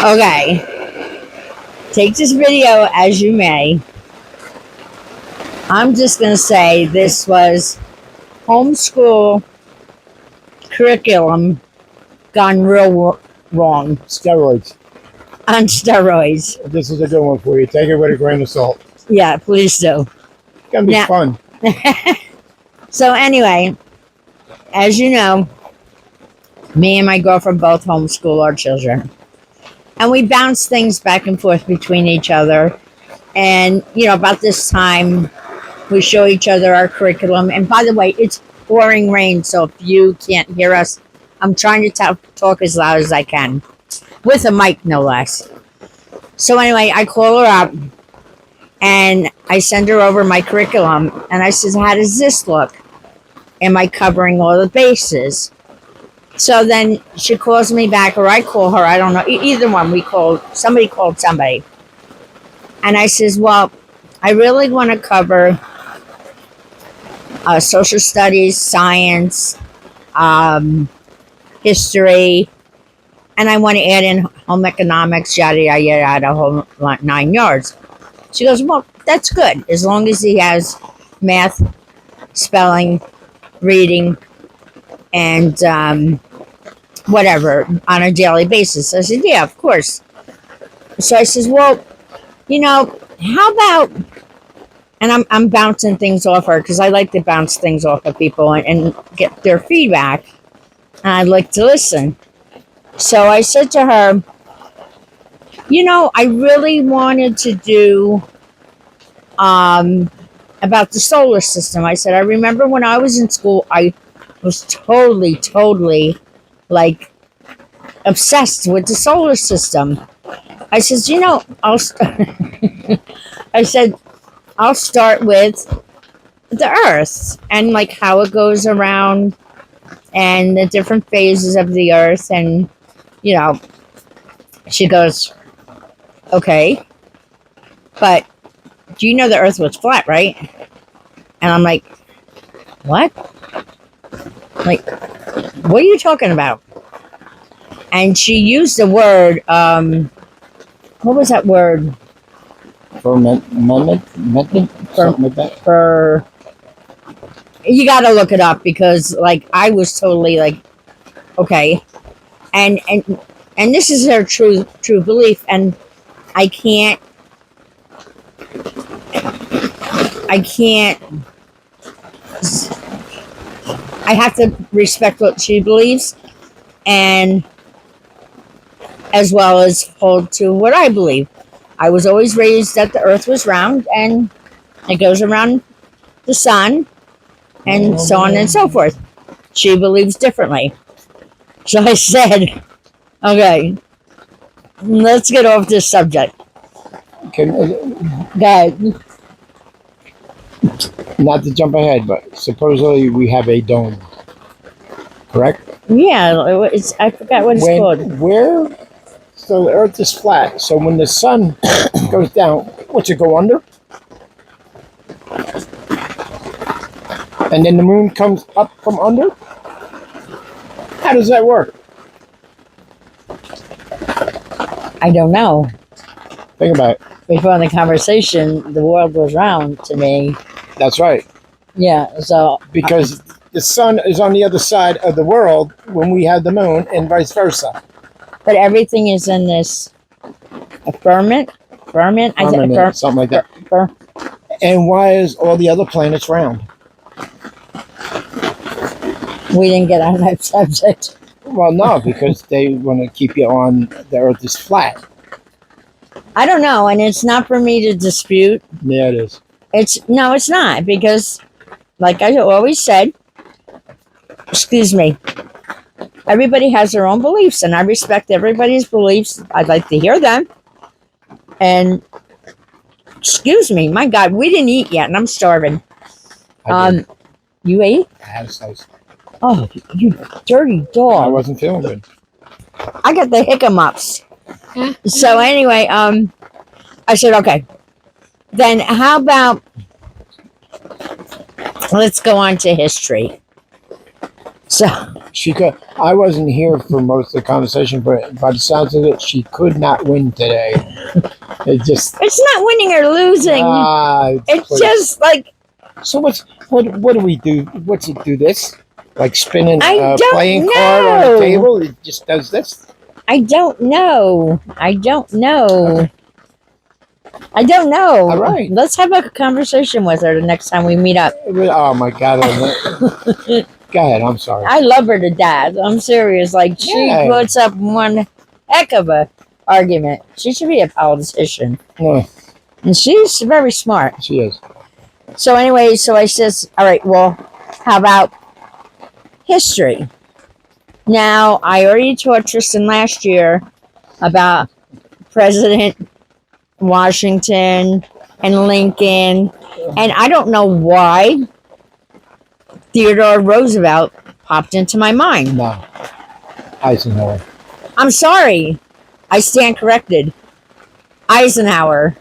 Okay. Take this video as you may. I'm just going to say this was homeschool curriculum gone real wrong. Steroids. On steroids. This is a good one for you. Take it with a grain of salt. Yeah, please do. It's going to be fun. So anyway, as you know, me and my girlfriend both homeschool our children. And we bounce things back and forth between each other. And, about this time, we show each other our curriculum. And by the way, it's pouring rain, so if you can't hear us, I'm trying to talk as loud as I can. With a mic, no less. So anyway, I call her up, and I send her over my curriculum. And I says, how does this look? Am I covering all the bases? So then she calls me back, or I call her. I don't know. Either one. Somebody called somebody. And I says, well, I really want to cover social studies, science, history, and I want to add in home economics, yada, yada, yada, whole 9 yards. She goes, well, that's good, as long as he has math, spelling, reading, and whatever on a daily basis. I said, yeah, of course. So I says, well, how about, and I'm bouncing things off her because I like to bounce things off of people and get their feedback, and I like to listen. So I said to her, I really wanted to do about the solar system. I said, I remember when I was in school, I was totally like obsessed with the solar system. I says, I'll start with the Earth and like how it goes around and the different phases of the Earth. And, she goes, okay, but do you know the Earth was flat, right? And I'm like, what? Like, what are you talking about? And she used the word, what was that word? Something like that. You got to look it up because, like, I was totally like, okay, and this is her true belief, and I have to respect what she believes, and as well as hold to what I believe. I was always raised that the Earth was round and it goes around the sun and so on and so forth. She believes differently. So I said, okay, let's get off this subject. Okay. Go ahead. Not to jump ahead, but supposedly we have a dome. Correct? Yeah, I forgot what it's called. So the Earth is flat. So when the sun goes down, what's it go under? And then the moon comes up from under? How does that work? I don't know. Think about it. Before the conversation, the world was round to me. That's right. Yeah, so... Because the sun is on the other side of the world when we have the moon and vice versa. But everything is in this firmament, something like that. And why is all the other planets round? We didn't get on that subject. Well, no, because they want to keep you on the Earth is flat. I don't know, and it's not for me to dispute. Yeah, it is. It's not, because, like I always said, everybody has their own beliefs, and I respect everybody's beliefs. I'd like to hear them. And, my God, we didn't eat yet, and I'm starving. You ate? I had a slice. Oh, you dirty dog. I wasn't feeling good. I got the hiccups. So anyway, I said, okay, then how about, let's go on to history. So She could. I wasn't here for most of the conversation, but by the sounds of it, she could not win today. It just. It's not winning or losing. It's Please. just like So what do we do? What's it do? This like spinning I a don't playing card on know. the table? It just does this. I don't know. I don't know. I don't know. All right. Let's have a conversation with her the next time we meet up. Oh my God! Go ahead. I'm sorry. I love her to death. I'm serious. Like, she Yeah. puts up one heck of a argument. She should be a politician. Yeah, And she's very smart. she is. So anyway, so I says, all right, well, how about history? Now, I already taught Tristan last year about President Washington and Lincoln. And I don't know why Theodore Roosevelt popped into my mind. No, Eisenhower. I'm sorry. I stand corrected. Eisenhower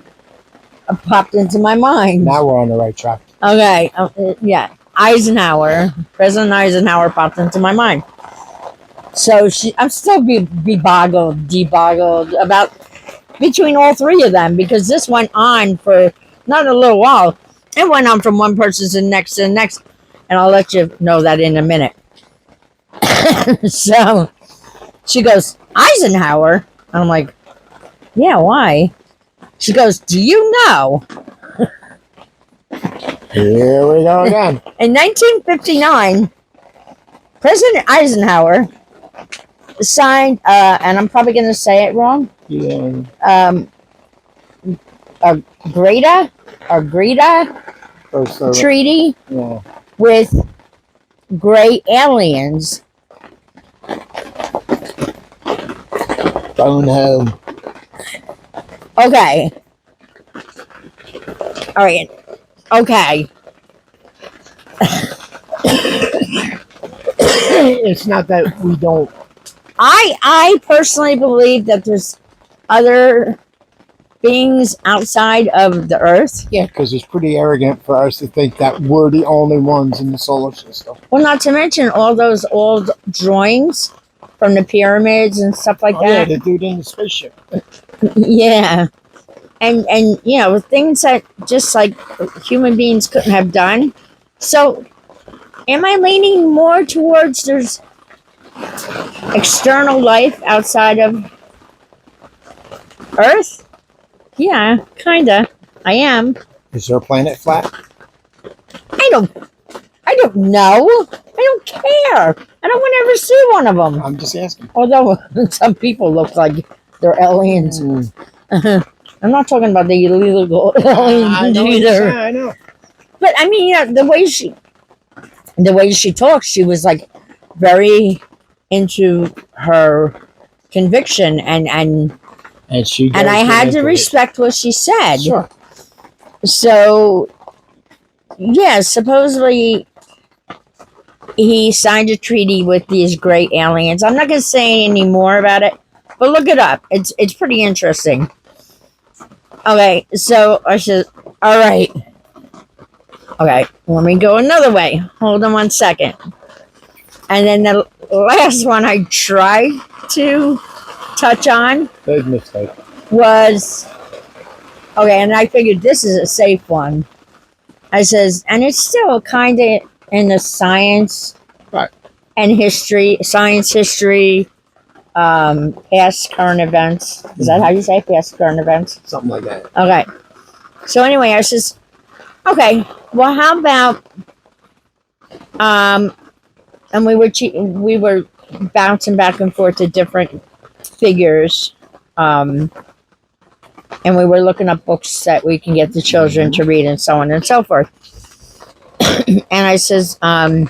popped into my mind. Now we're on the right track. Okay, yeah. Eisenhower, President Eisenhower popped into my mind. So I'm still deboggled about between all three of them, because this went on for not a little while. It went on from one person to the next to the next, and I'll let you know that in a minute. So she goes, Eisenhower? And I'm like, yeah, why? She goes, do you know? Here we go again. In 1959, President Eisenhower signed, and I'm probably going to say it wrong, Yeah. a Greta First, treaty yeah. with gray aliens. Phone home. Okay. All right. Okay. It's not that we don't. I personally believe that there's other beings outside of the Earth. Yeah, because it's pretty arrogant for us to think that we're the only ones in the solar system. Well, not to mention all those old drawings from the pyramids and stuff like Yeah, that. the dude in the spaceship. Yeah. And you know, things that just like human beings couldn't have done. So am I leaning more towards there's external life outside of Earth? Yeah, kinda. I am. Is our planet flat? I don't know. I don't care. I don't want to ever see one of them. I'm just asking. Although some people look like they're aliens. I'm not talking about the illegal aliens either. I know. But I mean, yeah, the way she talks, she was like very into her conviction, and she I had to respect what she said. Sure. So yeah, supposedly he signed a treaty with these great aliens. I'm not going to say any more about it, but look it up. It's pretty interesting. Okay, so I said, all right. Okay, let me go another way. Hold on one second. And then the last one I tried to touch on Big mistake. was, okay, and I figured this is a safe one. I says, and it's still kind of in the science Right. and history, science history, past current events. Is that how you say past current events? Something like that. Okay. So anyway, I says, okay, well, how about, and we were bouncing back and forth to different figures, and we were looking up books that we can get the children to read and so on and so forth. And I says, how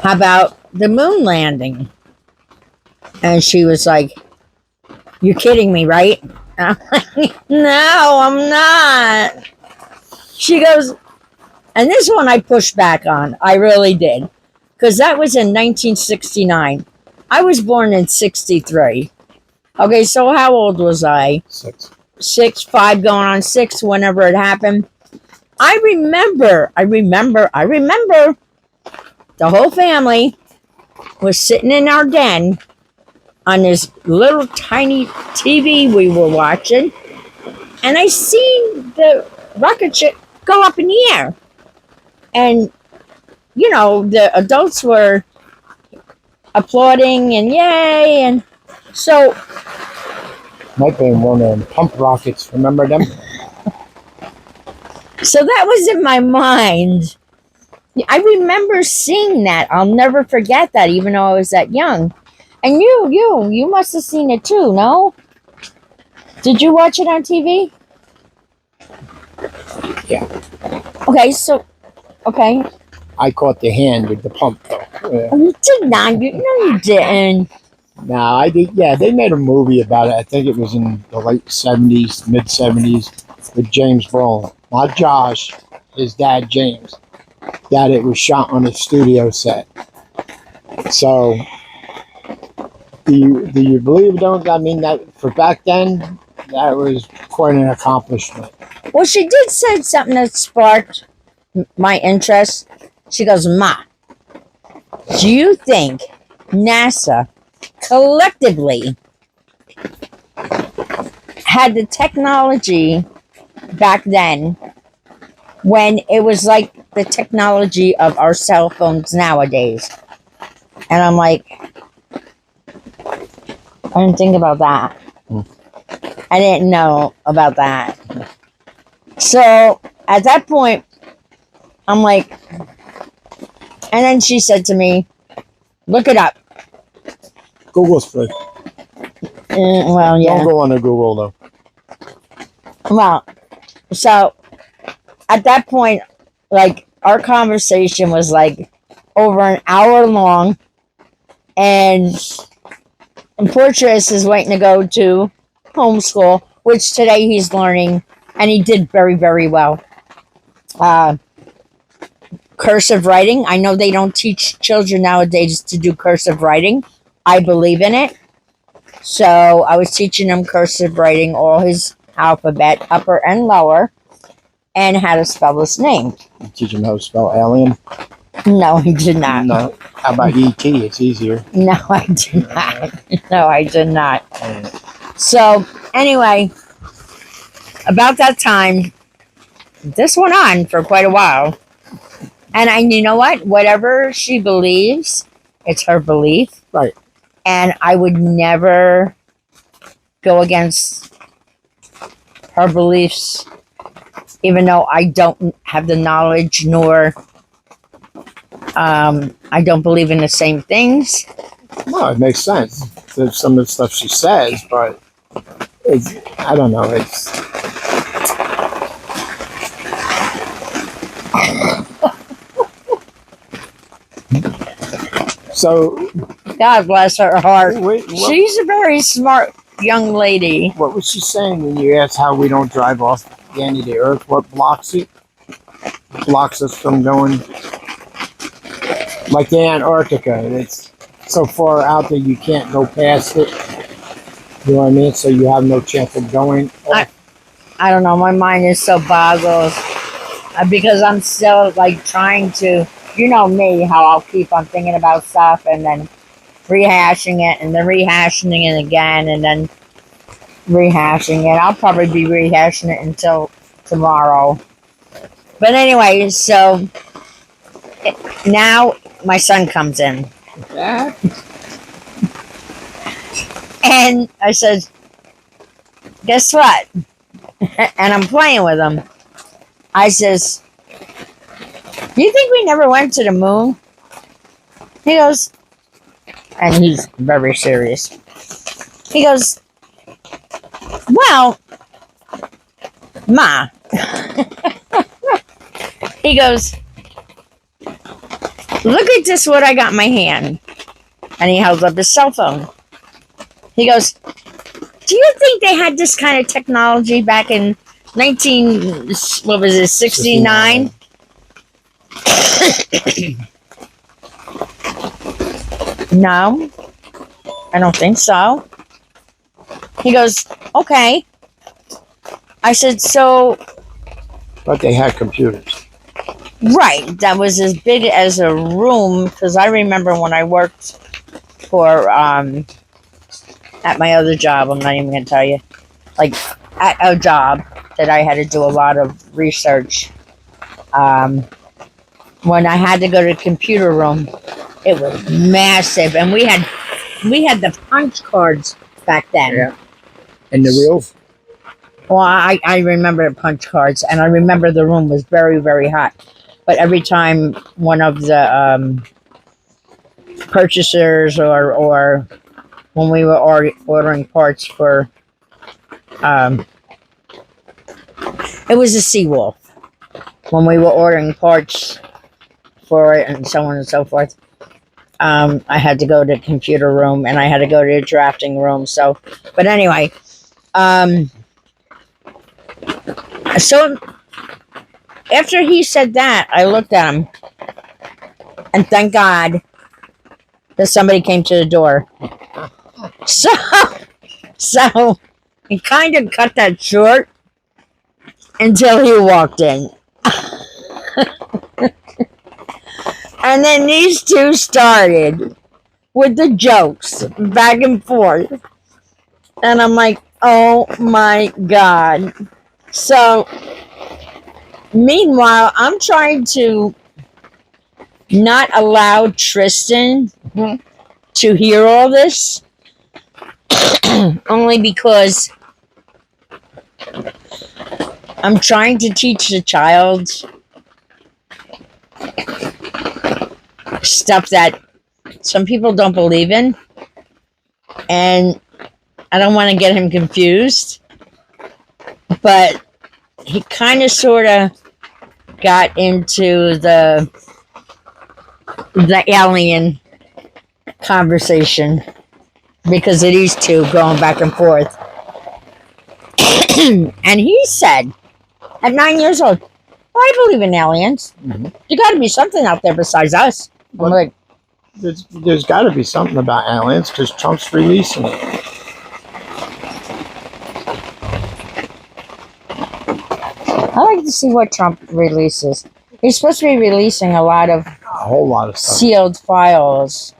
about the moon landing? And she was like, you're kidding me, right? And I'm like, no, I'm not. She goes, and this one I pushed back on. I really did. Because that was in 1969. I was born in 63. Okay, so how old was I? 6. 5 going on 6 whenever it happened. I remember the whole family was sitting in our den on this little tiny TV we were watching, and I seen the rocket ship go up in the air. And, the adults were applauding and yay. And so, Might be one of them pump rockets. Remember them? so that was in my mind. I remember seeing that. I'll never forget that, even though I was that young. And you must have seen it too, no? Did you watch it on TV? Yeah. Okay. I caught the hand with the pump, though. Yeah. You did not. No, you didn't. No, I did. Yeah, they made a movie about it. I think it was in the late 70s, mid 70s, with James Brolin. Not Josh, his dad, James. That it was shot on a studio set. So, do you believe it? Don't I mean that for back then? That was quite an accomplishment. Well, she did say something that sparked my interest. She goes, "Ma, do you think NASA collectively had the technology back then when it was like the technology of our cell phones nowadays?" And I'm like, I didn't think about that. I didn't know about that. So at that point, I'm like, and then she said to me, "Look it up." Google's free. Well, yeah. Don't go on to Google, though. Well, so at that point, like, our conversation was like over an hour long, and Portress is waiting to go to homeschool, which today he's learning, and he did very, very well. Cursive writing. I know they don't teach children nowadays to do cursive writing. I believe in it. So I was teaching him cursive writing, all his alphabet, upper and lower, and how to spell his name. You teach him how to spell alien? No, he did not. No. How about E.T.? It's easier. No, I did not. No, I did not. So, anyway, about that time, this went on for quite a while. And you know what? Whatever she believes, it's her belief. Right. And I would never go against her beliefs, even though I don't have the knowledge, nor I don't believe in the same things. No, it makes sense. There's some of the stuff she says, but I don't know. So, God bless her heart. wait, She's a very smart young lady. what was she saying when you asked how we don't drive off the end of the earth? What blocks it? Blocks us from going like the Antarctica. It's so far out that you can't go past it. You know what I mean? So you have no chance of going. I don't know. My mind is so boggled because I'm still like trying to, you know me, how I'll keep on thinking about stuff and then rehashing it and then rehashing it again and then rehashing it. I'll probably be rehashing it until tomorrow. But anyway, so now my son comes in. Yeah. And I said, "Guess what?" And I'm playing with him. I says, "You think we never went to the moon?" He goes, and he's very serious. He goes, "Well, Ma." He goes, "Look at this, what I got in my hand." And he held up his cell phone. He goes, "Do you think they had this kind of technology back in 69? No, I don't think so. He goes, "Okay." I said, "So..." But they had computers. Right, that was as big as a room because I remember when I worked for at my other job. I'm not even gonna tell you, like at a job that I had to do a lot of research. Um, when I had to go to the computer room, it was massive, and we had the punch cards back then. Yeah. And the reels. Well, I remember the punch cards, and I remember the room was very, very hot. But every time one of the purchasers or when we were ordering parts for, um, it was a Seawolf. When we were ordering parts for it and so on and so forth, I had to go to the computer room and I had to go to the drafting room. So, but anyway, so after he said that, I looked at him and thank God that somebody came to the door. So, so he kind of cut that short until he walked in. And then these two started with the jokes back and forth. And I'm like, oh my God. So, meanwhile, I'm trying to not allow Tristan to hear all this. Only because I'm trying to teach the child stuff that some people don't believe in. And I don't want to get him confused. But he kind of sort of got into the alien conversation because of these two going back and forth. And he said, at 9 years old, well, I believe in aliens. Mm-hmm. There got to be something out there besides us. I'm like, there's got to be something about aliens because Trump's releasing it. I like to see what Trump releases. He's supposed to be releasing a whole lot of stuff. Sealed files.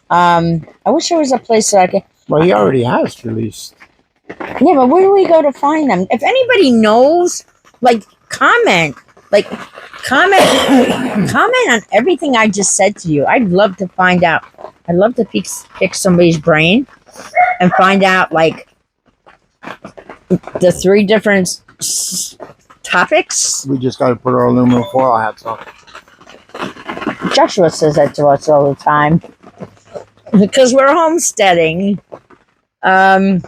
I wish there was a place that I could. Well, he already has released. Yeah, but where do we go to find them? If anybody knows, comment. Comment on everything I just said to you. I'd love to find out. I'd love to pick somebody's brain and find out, the three different topics. We just got to put our aluminum foil hats on. Joshua says that to us all the time because we're homesteading. I'd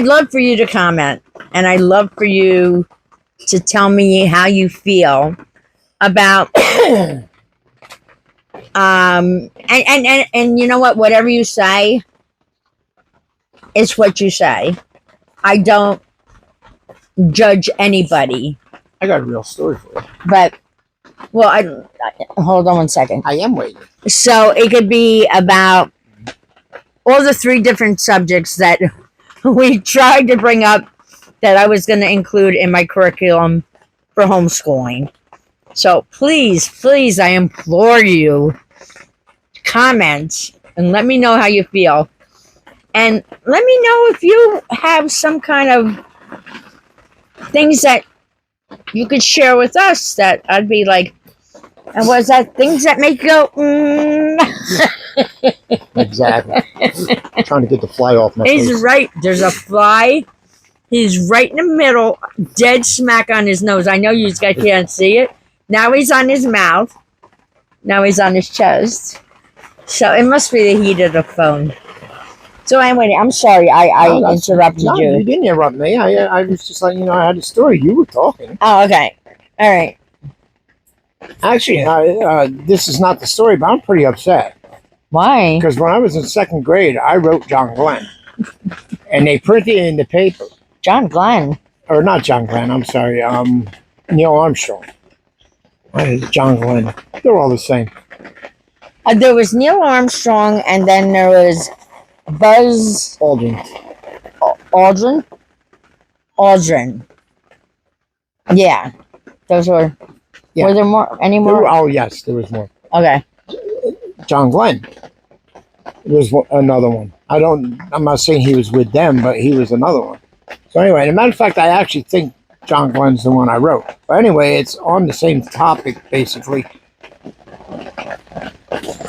love for you to comment, and I'd love for you to tell me how you feel about and you know what, whatever you say is what you say. I don't judge anybody. I got a real story for you. But I hold on 1 second. I am waiting. So it could be about all the three different subjects that we tried to bring up that I was going to include in my curriculum for homeschooling. So please, I implore you, comment and let me know how you feel. And let me know if you have some kind of things that you could share with us that I'd be like, and was that things that make you go, Exactly. Trying to get the fly off my face. He's right. There's a fly. He's right in the middle, dead smack on his nose. I know you guys can't see it. Now he's on his mouth. Now he's on his chest. So it must be the heat of the phone. So anyway, I'm sorry I interrupted you. You didn't interrupt me. I was just letting you know I had a story. You were talking. Oh, okay. All right. Actually, this is not the story, but I'm pretty upset. Why? Because when I was in second grade, I wrote John Glenn. And they printed it in the paper. John Glenn. Or not John Glenn, I'm sorry. Neil Armstrong. What is John Glenn? They're all the same. There was Neil Armstrong, and then there was Buzz Aldrin. Aldrin. Yeah. Those were. Yeah. Were there more? Any There more? were, oh, yes, there was more. Okay. John Glenn was another one. I'm not saying he was with them, but he was another one. So anyway, as a matter of fact, I actually think John Glenn's the one I wrote. But anyway, it's on the same topic, basically.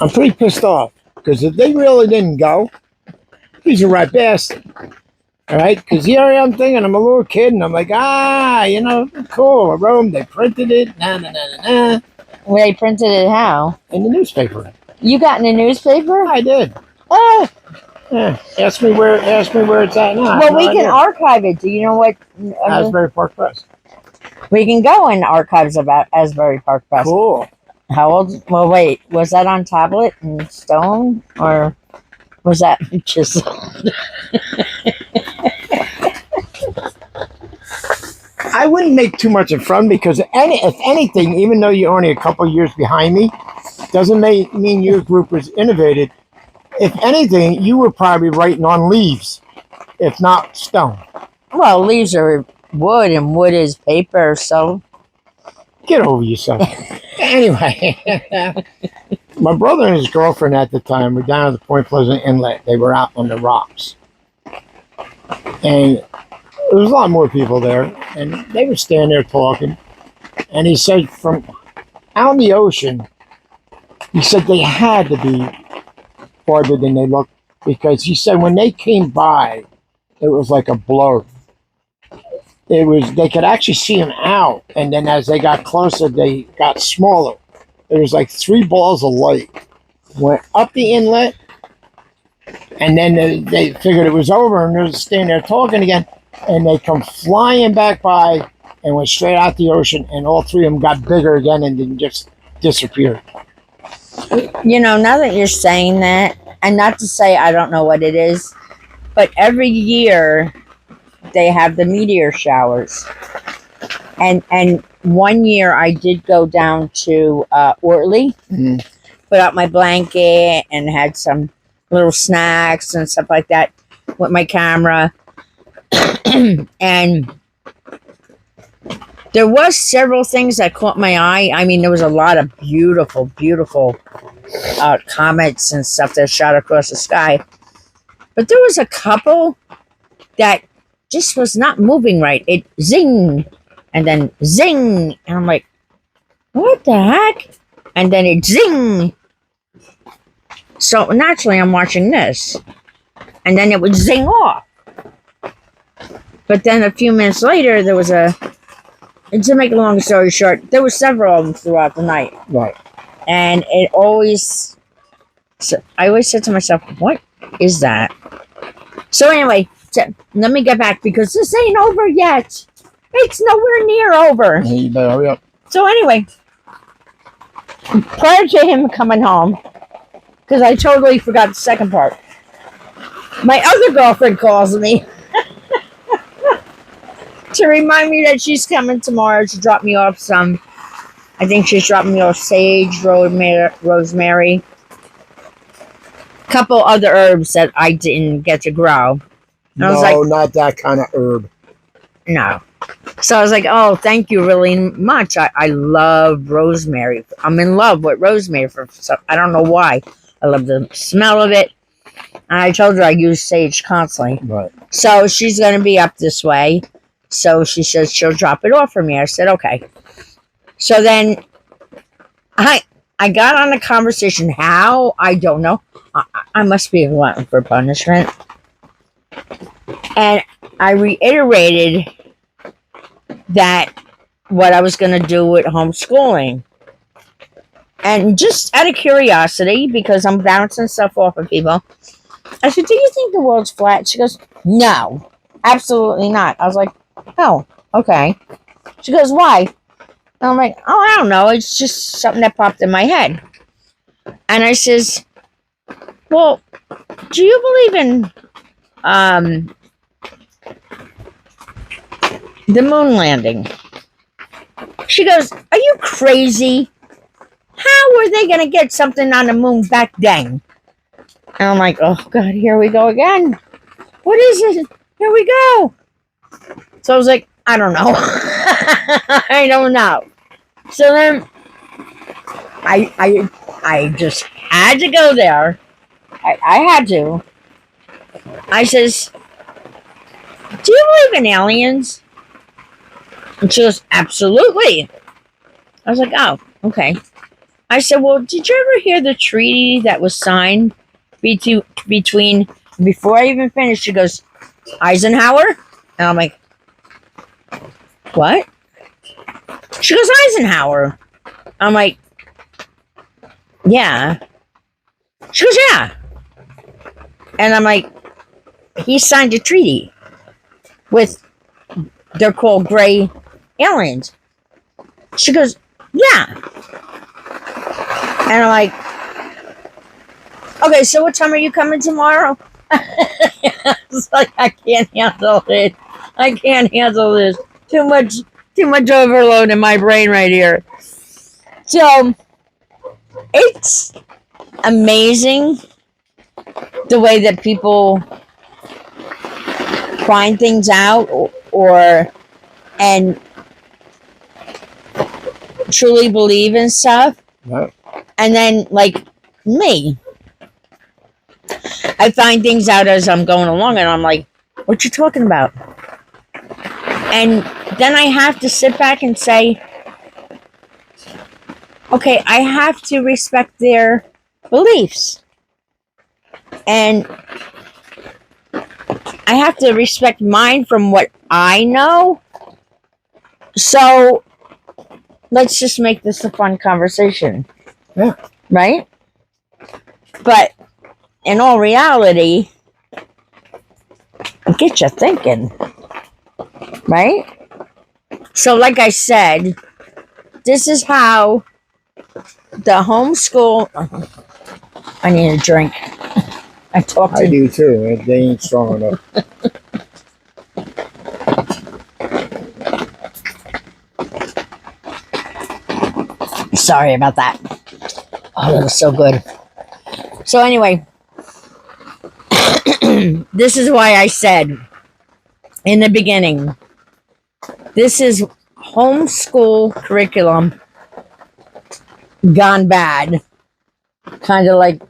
I'm pretty pissed off because if they really didn't go, he's a right bastard. All right? Because here I am thinking I'm a little kid and I'm like, cool. I wrote them. They printed it. Nah. Well, they printed it how? In the newspaper. You got in the newspaper? I did. Oh. Yeah. Ask me where it's at now. Well, we can archive it. Do you know what? Asbury Park Press. We can go in archives about Asbury Park Press. Cool. How old? Well, wait. Was that on tablet and stone, or was that chiseled? I wouldn't make too much of fun because if anything, even though you're only a couple years behind me, doesn't mean your group was innovated. If anything, you were probably writing on leaves, if not stone. Well, leaves are wood, and wood is paper, so. Get over yourself. Anyway, my brother and his girlfriend at the time were down at the Point Pleasant Inlet. They were out on the rocks. And there was a lot more people there. And they were standing there talking. And he said from out in the ocean, he said they had to be farther than they looked. Because he said when they came by, it was like a blur. They could actually see them out, and then as they got closer, they got smaller. There was like 3 balls of light went up the inlet, and then they figured it was over, and they were standing there talking again, and they come flying back by and went straight out the ocean, and all 3 of them got bigger again and then just disappeared. Now that you're saying that, and not to say I don't know what it is, but every year they have the meteor showers. And one year I did go down to Ortley, put out my blanket and had some little snacks and stuff like that with my camera. And there was several things that caught my eye. I mean, there was a lot of beautiful, beautiful comets and stuff that shot across the sky. But there was a couple that just was not moving right. It zing and then zing. And I'm like, what the heck? And then it zing. So naturally I'm watching this. And then it would zing off. But then a few minutes later, there was and to make a long story short, there were several of them throughout the night. Right. And I always said to myself, what is that? So anyway, let me get back because this ain't over yet. It's nowhere near over. You better hurry up. So anyway, prior to him coming home, because I totally forgot the second part, my other girlfriend calls me to remind me that she's coming tomorrow to drop me off some. I think she's dropping me off sage, rosemary, a couple other herbs that I didn't get to grow. And I was like, not that kind of herb. No. So I was like, oh, thank you really much. I love rosemary. I'm in love with rosemary. I don't know why. I love the smell of it. And I told her I use sage constantly. Right. So she's going to be up this way. So she says she'll drop it off for me. I said, okay. So then I got on a conversation. How? I don't know. I must be a glutton for punishment. And I reiterated that what I was going to do with homeschooling. And just out of curiosity, because I'm bouncing stuff off of people, I said, do you think the world's flat? She goes, no, absolutely not. I was like, oh, okay. She goes, why? And I'm like, oh, I don't know. It's just something that popped in my head. And I says, well, do you believe in the moon landing? She goes, are you crazy? How were they going to get something on the moon back then? And I'm like, oh, God, here we go again. What is it? Here we go. So I was like, I don't know. I don't know. So then I just had to go there. I had to. I says, "Do you believe in aliens?" And she goes, "Absolutely." I was like, "Oh, okay." I said, "Well, did you ever hear the treaty that was signed between?" Before I even finished, she goes, "Eisenhower," and I'm like, "What?" She goes, "Eisenhower." I'm like, "Yeah." She goes, "Yeah," and I'm like, "He signed a treaty with, they're called gray aliens." She goes, "Yeah," and I'm like, "Okay, so what time are you coming tomorrow?" It's like, I can't handle it. I can't handle this. Too much overload in my brain right here. So it's amazing the way that people find things out, or and truly believe in stuff. Right. And then, like me, I find things out as I'm going along, and I'm like, "What you talking about?" And then I have to sit back and say, "Okay, I have to respect their beliefs, and I have to respect mine from what I know. So let's just make this a fun conversation." Yeah. Right? But in all reality, it gets you thinking. Right? So, like I said, this is how the homeschool. I need a drink. I talked I to. do too. They ain't strong enough. Sorry about that. Oh, that was so good. So, anyway, this is why I said in the beginning, this is homeschool curriculum gone bad. Kind of like,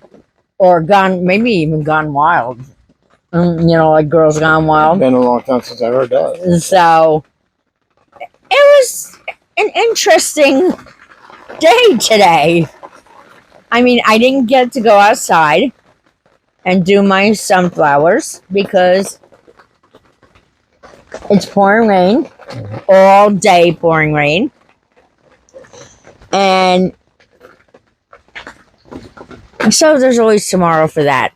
or gone, maybe even gone wild. Like Girls Gone It's Wild. been a long time since I heard that. So, it was an interesting day today. I mean, I didn't get to go outside and do my sunflowers because it's pouring rain, all day pouring rain. And so there's always tomorrow for that,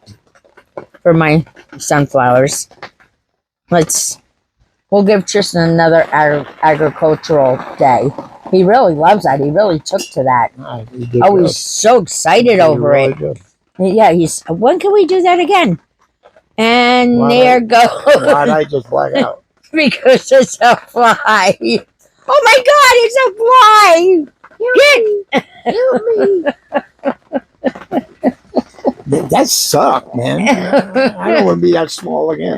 for my sunflowers. We'll give Tristan another agricultural day. He really loves that. He really took to that. He's so excited over really it. Good. Yeah, when can we do that again? And there goes. Why'd I just black out? Because it's a fly. Oh my God, it's a fly! Get! That sucked, man. I don't want to be that small again.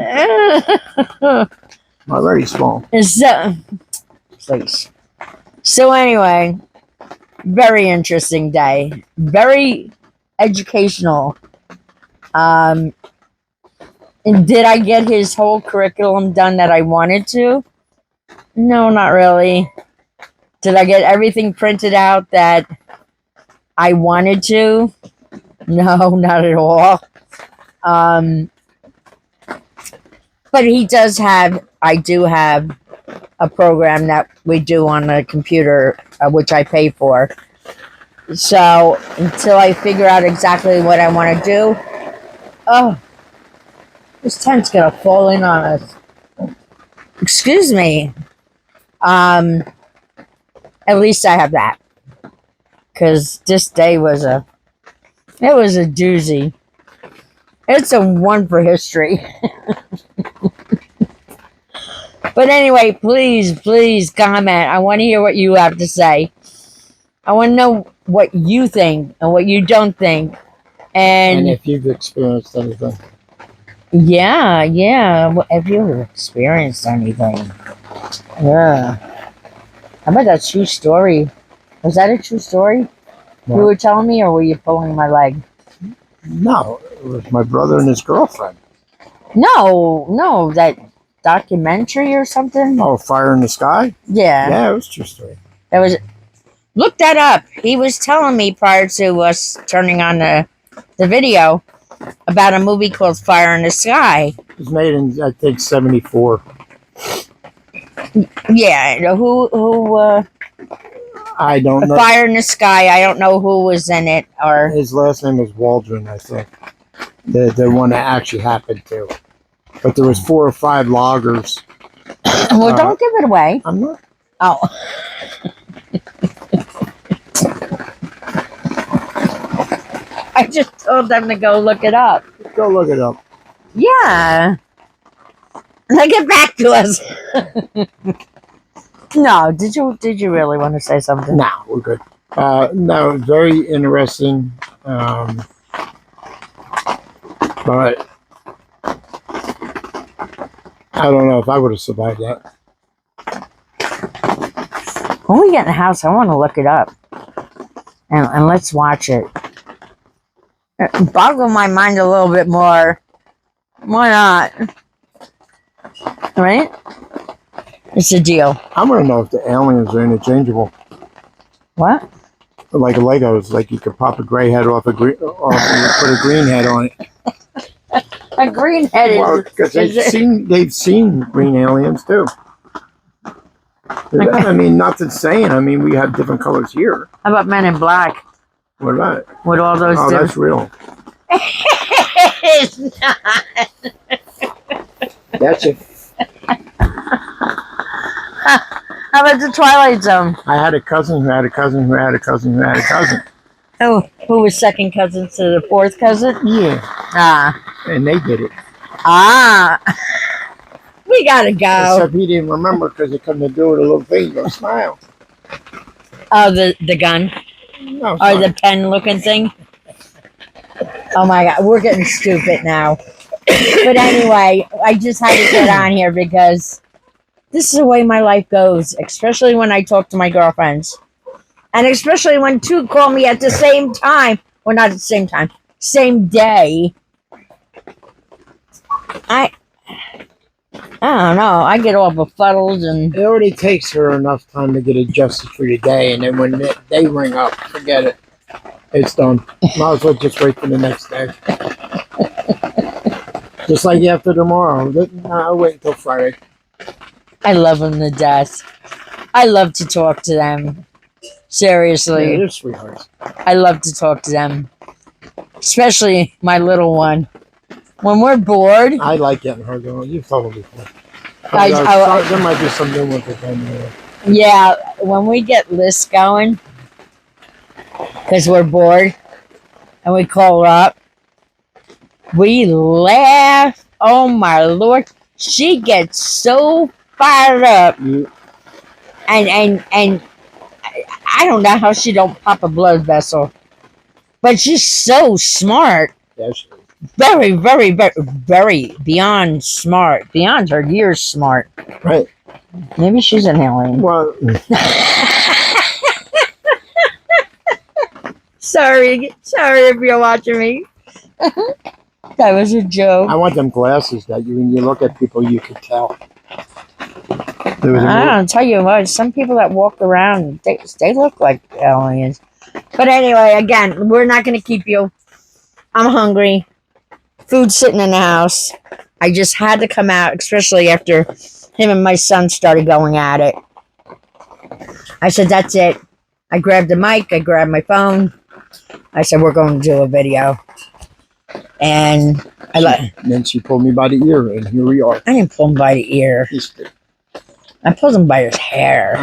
I'm already small. Please. So anyway, very interesting day. Very educational. And did I get his whole curriculum done that I wanted to? No, not really. Did I get everything printed out that I wanted to? No, not at all. But I do have a program that we do on the computer, which I pay for. So until I figure out exactly what I want to do, oh, this tent's gonna fall in on us. Excuse me. At least I have that, because this day was a doozy. It's a one for history. But anyway, please comment. I want to hear what you have to say. I want to know what you think and what you don't think. And if you've experienced anything. Yeah. If you've experienced anything. Yeah. How about that true story? Was that a true story? What? You were telling me, or were you pulling my leg? No, it was my brother and his girlfriend. No, that documentary or something. Oh, Fire in the Sky? Yeah, Yeah, it was a true story. that was. Look that up. He was telling me prior to us turning on the video about a movie called Fire in the Sky. It was made in, I think, 74. Yeah, who I don't know. Fire in the Sky. I don't know who was in it or. His last name was Waldron, I think. The one that actually happened to. But there was 4 or 5 loggers. Well, don't give it away. I'm not. Oh. I just told them to go look it up. Go look it up. Yeah. Now get back to us. No, did you really want to say something? No, we're good. No, very interesting. But I don't know if I would have survived that. When we get in the house, I want to look it up. And let's watch it. Boggle my mind a little bit more. Why not? Right? It's a deal. I want to know if the aliens are interchangeable. What? Like Legos, like you could pop a gray head off and put a green head on it. A green head is... Well, because they've seen green aliens too. I mean, nothing's saying. I mean, we have different colors here. How about Men in Black? What about it? With all those... Oh, that's real. It's not. That's it. How about the Twilight Zone? I had a cousin who had a cousin who had a cousin who had a cousin. Oh, who was second cousin to the fourth cousin? Yeah. Ah. And they did it. Ah. We gotta go. Except he didn't remember because he couldn't do it a little thing. Go smile. Oh, the gun? No, Or the pen looking thing? Oh my god, we're getting stupid now. But anyway, I just had to get on here because this is the way my life goes, especially when I talk to my girlfriends. And especially when 2 call me at the same time. Well, not at the same time. Same day. I don't know. I get all befuddled and... It already takes her enough time to get adjusted for the day, and then when they ring up, forget it. It's done. Might as well just wait for the next day. Just like after tomorrow. I'll wait until Friday. I love them to death. I love to talk to them. Seriously. Yeah, they're sweethearts. I love to talk to them. Especially my little one. When we're bored... I like getting her going. You've told me before. There might be some new ones with them. Yeah, when we get lists going, because we're bored, and we call her up, we laugh. Oh my Lord. She gets so fired up. Yeah. And I don't know how she don't pop a blood vessel. But she's so smart. Yes. Very, very, very, very beyond smart. Beyond her years smart. Right. Maybe she's an alien. Well, Sorry if you're watching me. That was a joke. I want them glasses that when you look at people, you can tell. I don't tell you what, some people that walk around, they look like aliens. But anyway, again, we're not going to keep you. I'm hungry. Food's sitting in the house. I just had to come out, especially after him and my son started going at it. I said, that's it. I grabbed the mic. I grabbed my phone. I said, we're going to do a video. And And then she pulled me by the ear, and here we are. I didn't pull him by the ear. I pulled him by his hair.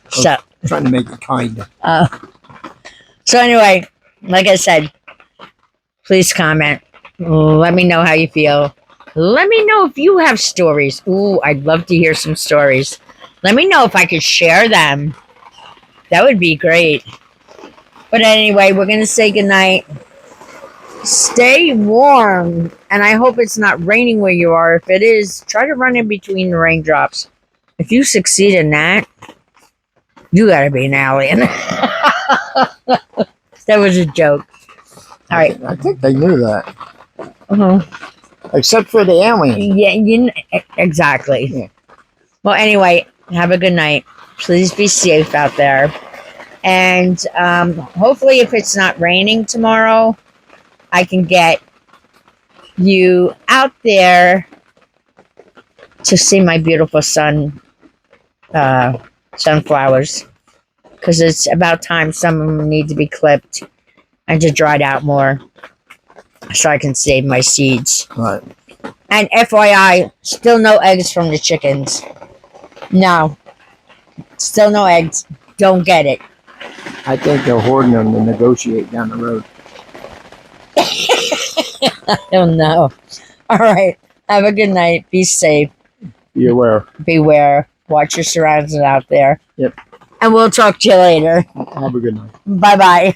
So, trying to make it kind. So anyway, like I said, please comment. Let me know how you feel. Let me know if you have stories. Ooh, I'd love to hear some stories. Let me know if I could share them. That would be great. But anyway, we're going to say goodnight. Stay warm. And I hope it's not raining where you are. If it is, try to run in between the raindrops. If you succeed in that, You gotta be an alien. That was a joke. All right. I think they knew that. Uh-huh. Except for the alien. Yeah, exactly. Yeah. Well, anyway, have a good night. Please be safe out there. And hopefully, if it's not raining tomorrow, I can get you out there to see my beautiful sunflowers. Because it's about time some of them need to be clipped and to dried out more so I can save my seeds. Right. And FYI, still no eggs from the chickens. No. Still no eggs. Don't get it. I think they're hoarding them to negotiate down the road. I don't know. All right. Have a good night. Be safe. Be aware. Beware. Watch your surroundings out there. Yep. And we'll talk to you later. Have a good night. Bye bye.